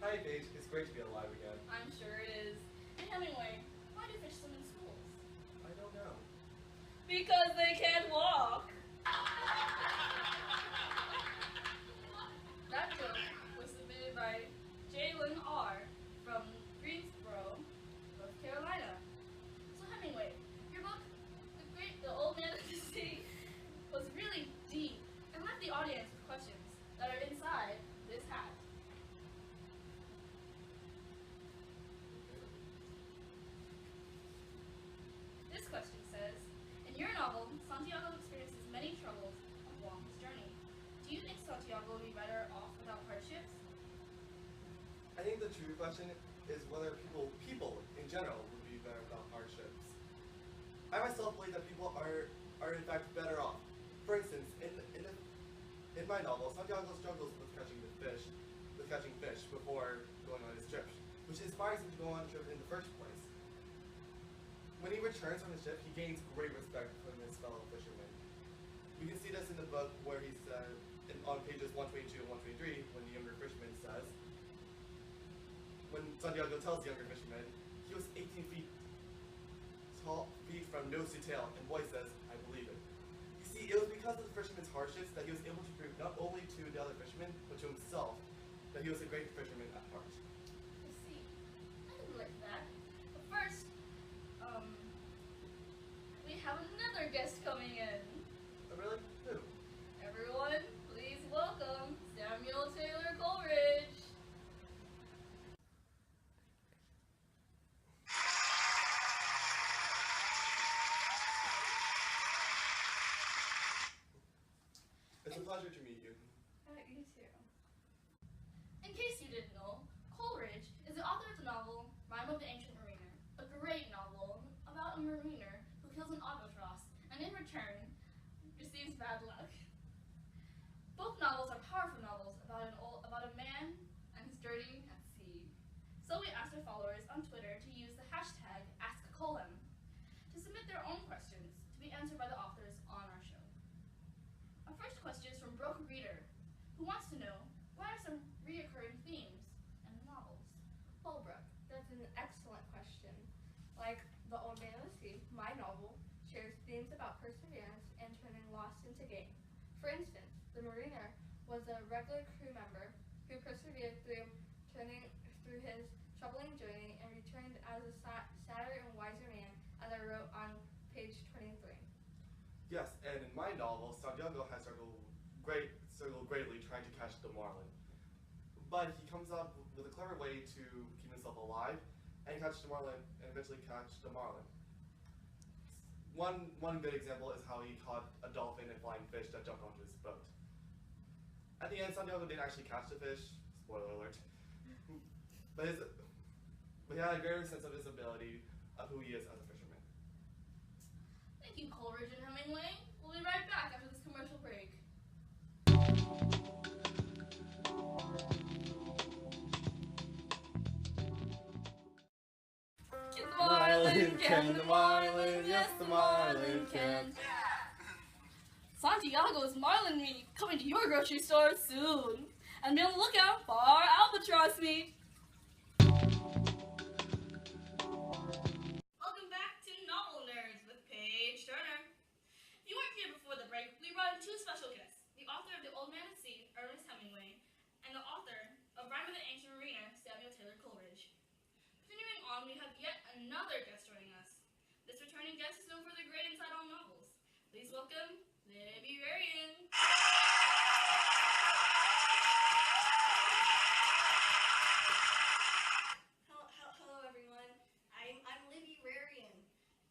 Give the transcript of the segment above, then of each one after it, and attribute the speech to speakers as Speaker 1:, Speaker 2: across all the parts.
Speaker 1: Hi, Paige. It's great to be alive again.
Speaker 2: I'm sure it is. And Hemingway, why do fish swim in schools?
Speaker 1: I don't know.
Speaker 2: Because they can't walk. That joke was submitted by Jalen R. from Greensboro, North Carolina. So Hemingway, your book, The Old Man of the Sea, was really deep and left the audience with questions that are inside this hat. This question says, in your novel, Santiago experiences many troubles along his journey. Do you think Santiago would be better off without hardships?
Speaker 1: I think the true question is whether people in general would be better without hardships. I myself believe that people are in fact better off. For instance, in my novel, Santiago struggles with catching fish before going on his trip, which inspires him to go on a trip in the first place. When he returns from his trip, he gains great respect from his fellow fishermen. We can see this in the book where he said, on pages 122 and 123, when the younger fisherman says, when Santiago tells the younger fisherman, he was 18 feet from nose to tail, and Boy says, I believe it. You see, it was because of the fisherman's hardships that he was able to prove not only to the other fishermen, but to himself, that he was a great fisherman at heart.
Speaker 2: I see. I didn't like that. But first, we have another guest coming in.
Speaker 1: Oh, really? Who?
Speaker 2: Everyone, please welcome Samuel Taylor Coleridge.
Speaker 1: It's a pleasure to meet you.
Speaker 2: You too. In case you didn't know, Coleridge is the author of the novel Rime of the Ancient Mariner, a great novel about a mariner who kills an albatross and in return receives bad luck. Both novels are powerful novels about a man and his journey at sea. So we asked our followers on Twitter to use the hashtag AskColem to submit their own questions to be answered by the authors on our show. Our first question is from Broke Reader, who wants to know what are some reoccurring themes in the novels.
Speaker 3: Well, Brooke, that's an excellent question. Like The Old Man of the Sea, my novel shares themes about perseverance and turning loss into gain. For instance, the mariner was a regular crew member who persevered through his troubling journey and returned as a sadder and wiser man, as I wrote on page 23.
Speaker 1: Yes, and in my novel, Santiago has struggled greatly trying to catch the marlin. But he comes up with a clever way to keep himself alive and catch the marlin, and eventually catch the marlin. One good example is how he caught a dolphin and flying fish that jumped onto his boat. At the end, Santiago didn't actually catch the fish, spoiler alert, but he had a greater sense of his ability of who he is as a fisherman.
Speaker 2: Thank you, Coleridge and Hemingway. We'll be right back after this commercial break. The marlin can, the marlin, yes, the marlin can. Santiago's Marlin Meat coming to your grocery store soon. And be on the lookout for our albatross meat. Welcome back to Novel Nerds with Paige Turner. If you weren't here before the break, we brought in two special guests, the author of The Old Man at Sea, Ernest Hemingway, and the author of Rime of the Ancient Mariner, Samuel Taylor Coleridge. Continuing on, we have yet another guest joining us. This returning guest is known for their great insight on novels. Please welcome Libby Rarian.
Speaker 4: Hello everyone. I'm Libby Rarian.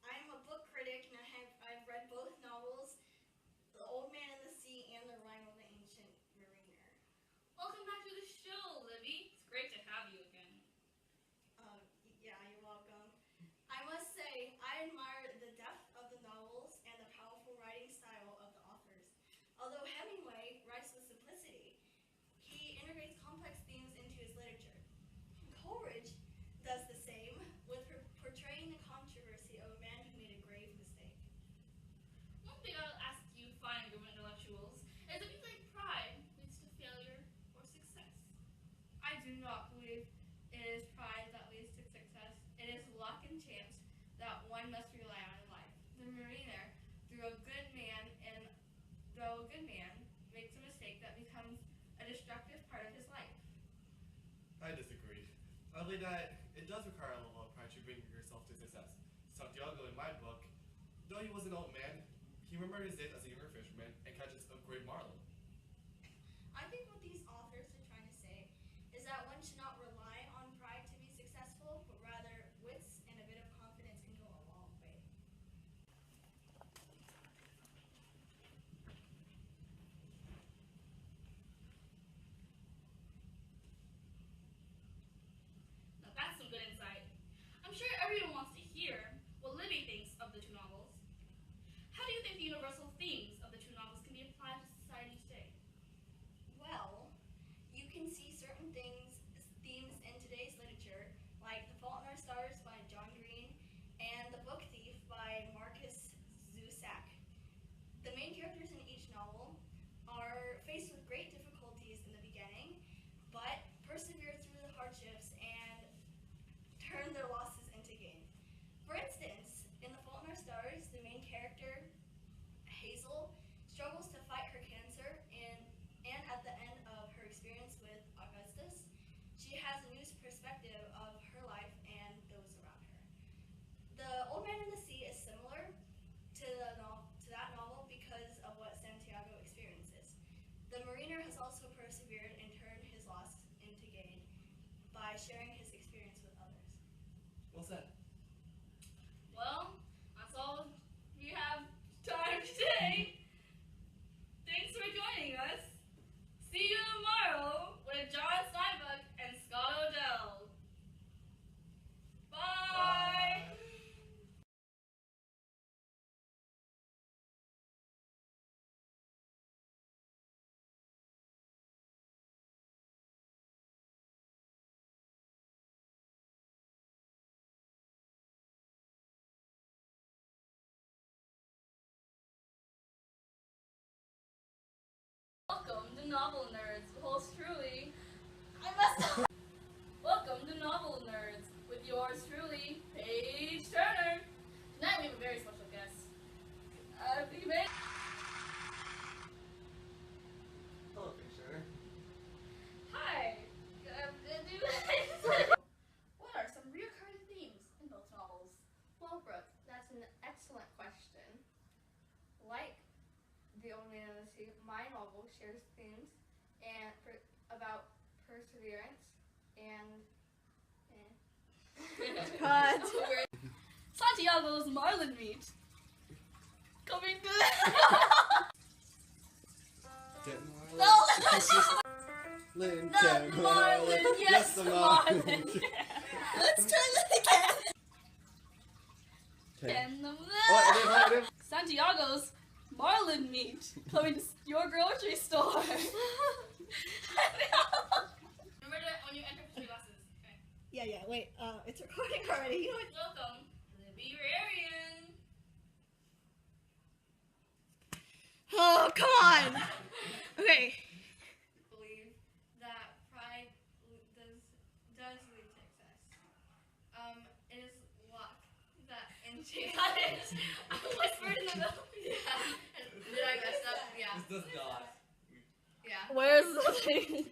Speaker 4: I'm a book critic and I've read both novels, The Old Man in the Sea and The Rime of the Ancient Mariner.
Speaker 2: Welcome back to the show, Libby. It's great to have you again.
Speaker 4: Yeah, you're welcome. I must say, I admire the depth of the novels and the powerful writing style of the authors. Although Hemingway writes with simplicity, he integrates complex themes into his literature. Coleridge does the same with portraying the controversy of a man who made a grave mistake.
Speaker 2: One thing I'll ask you fine group intellectuals is if you think pride leads to failure or success.
Speaker 3: I do not believe it is pride that leads to success. It is luck and chance that one must rely on in life. The mariner, though a good man, makes a mistake that becomes a destructive part of his life.
Speaker 1: I disagree. I believe that it does require a level of pride to bring yourself to success. Santiago, in my book, though he was an old man, he remembered his days as a younger fisherman and catches a great marlin.
Speaker 4: I think what these authors are trying to say is that one should not rely on pride to be successful, but rather wits and a bit of confidence can go a long way.
Speaker 2: Now that's some good insight. I'm sure everyone wants to hear what Libby thinks of the two novels. How do you think the universal themes of the two novels can be applied to society today?
Speaker 4: Well, you can see certain themes in today's literature, like The Fault in Our Stars by John Green and The Book Thief by Marcus Zusak. The main characters in each novel are faced with great difficulties in the beginning, but persevere through the hardships and turn their losses into gain. For instance, in The Fault in Our Stars, the main character, Hazel, struggles to fight her cancer, and at the end of her experience with Augustus, she has a new perspective of her life and those around her. The Old Man in the Sea is similar to that novel because of what Santiago experiences. The mariner has also persevered and turned his loss into gain by sharing his experience with others.
Speaker 1: Well said.
Speaker 2: Well, that's all we have time today. Thanks for joining us. See you tomorrow with John Steinbuck and Scott Odell. Bye. Welcome to Novel Nerds, host truly. Welcome to Novel Nerds with yours truly, Paige Turner. Tonight we have a very special guest.
Speaker 1: Hello, Fisher.
Speaker 2: Hi. What are some recurring themes in both novels?
Speaker 3: Well, Brooke, that's an excellent question. Like The Old Man in the Sea, my novel shares themes about perseverance and
Speaker 2: Santiago's marlin meat. Coming to
Speaker 1: Get marlin.
Speaker 2: No!
Speaker 1: Lynn,
Speaker 2: The marlin, yes, the marlin. Let's try that again. Santiago's marlin meat coming to your grocery store. Remember that when you enter for glasses. Okay.
Speaker 4: Yeah, wait, it's recording already.
Speaker 2: Welcome, Libby Rarian.
Speaker 4: Oh, come on! Okay.
Speaker 3: believe that pride does lead to success. It is luck that
Speaker 2: She got it. I whispered in the middle.
Speaker 3: Yeah. Did I mess up? Yeah.
Speaker 1: This does not.
Speaker 3: Yeah.
Speaker 2: Where's the thing?